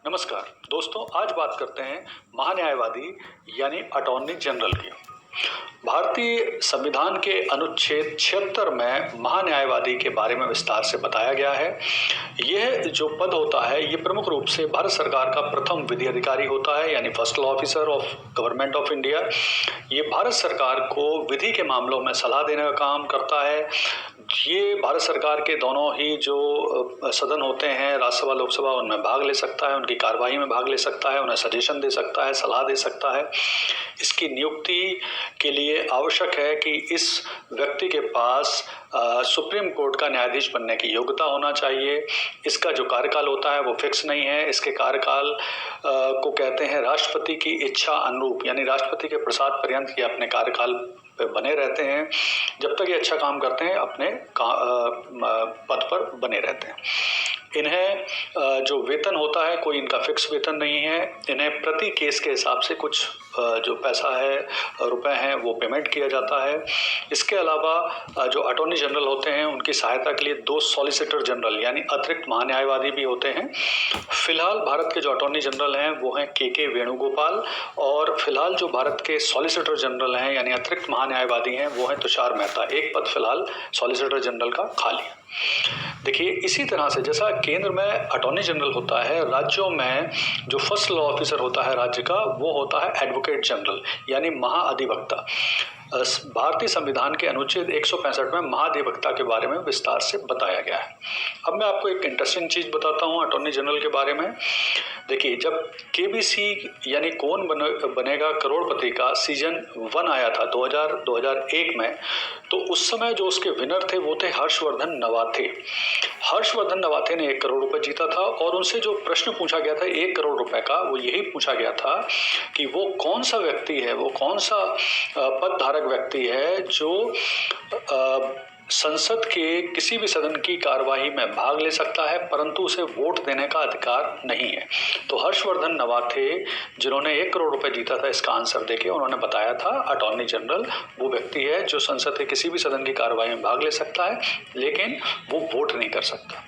नमस्कार दोस्तों, आज बात करते हैं महान्यायवादी यानी अटॉर्नी जनरल की। भारतीय संविधान के अनुच्छेद 76 में महान्यायवादी के बारे में विस्तार से बताया गया है। यह जो पद होता है ये प्रमुख रूप से भारत सरकार का प्रथम विधि अधिकारी होता है, यानी first law officer of government of India. ये भारत सरकार को विधि के मामलों में सलाह देने का काम करता है। ये भारत सरकार के दोनों ही जो सदन होते हैं, राज्यसभा लोकसभा, उनमें भाग ले सकता है, उनकी कार्यवाही में भाग ले सकता है, उन्हें सजेशन दे सकता है, सलाह दे सकता है। इसकी नियुक्ति के लिए आवश्यक है कि इस व्यक्ति के पास सुप्रीम कोर्ट का न्यायाधीश बनने की योग्यता होना चाहिए। इसका जो कार्यकाल होता है वो फिक्स नहीं है। इसके कार्यकाल को कहते हैं राष्ट्रपति की इच्छा अनुरूप, यानी राष्ट्रपति के प्रसाद पर्यंत ये अपने कार्यकाल पे बने रहते हैं। जब तक ये अच्छा काम करते हैं अपने पद पर बने रहते हैं। इन्हें जो वेतन होता है कोई इनका फिक्स वेतन नहीं है। इन्हें प्रति केस के हिसाब से कुछ जो पैसा है, रुपए हैं, वो पेमेंट किया जाता है। इसके अलावा जो अटॉर्नी जनरल होते हैं उनकी सहायता के लिए 2 सॉलिसिटर जनरल यानी अतिरिक्त महान्यायवादी भी होते हैं। फिलहाल भारत के जो अटॉर्नी जनरल हैं वो हैं के वेणुगोपाल, और फिलहाल जो भारत के सॉलिसिटर जनरल हैं यानी अतिरिक्त महान्यायवादी हैं वो हैं तुषार मेहता। एक पद फिलहाल सॉलिसिटर जनरल का खाली है। देखिए, इसी तरह से जैसा केंद्र में अटॉर्नी जनरल होता है, राज्यों में जो फर्स्ट लॉ ऑफिसर होता है राज्य का वो होता है एडवोकेट जनरल यानी महाअधिवक्ता। भारतीय संविधान के अनुच्छेद 165 में महाधिवक्ता के बारे में विस्तार से बताया गया है। अब मैं आपको एक इंटरेस्टिंग चीज़ बताता हूँ अटॉर्नी जनरल के बारे में। देखिए, जब केबीसी यानी कौन बनेगा करोड़पति का सीजन 1 आया था 2001 में, तो उस समय जो उसके विनर थे वो थे हर्षवर्धन नवाथे। हर्षवर्धन नवाथे ने 1 करोड़ रुपए जीता था, और उनसे जो प्रश्न पूछा गया था 1 करोड़ रुपए का, वो यही पूछा गया था कि वो कौन सा व्यक्ति है, वो कौन सा पद धारक व्यक्ति है जो संसद के किसी भी सदन की कार्यवाही में भाग ले सकता है परंतु उसे वोट देने का अधिकार नहीं है। तो हर्षवर्धन नवाथे जिन्होंने 1 करोड़ रुपए जीता था, इसका आंसर देके उन्होंने बताया था अटॉर्नी जनरल वो व्यक्ति है जो संसद के किसी भी सदन की कार्यवाही में भाग ले सकता है लेकिन वो वोट नहीं कर सकता।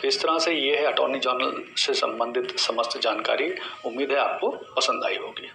तो इस तरह से ये है अटॉर्नी जनरल से संबंधित समस्त जानकारी। उम्मीद है आपको पसंद आई होगी।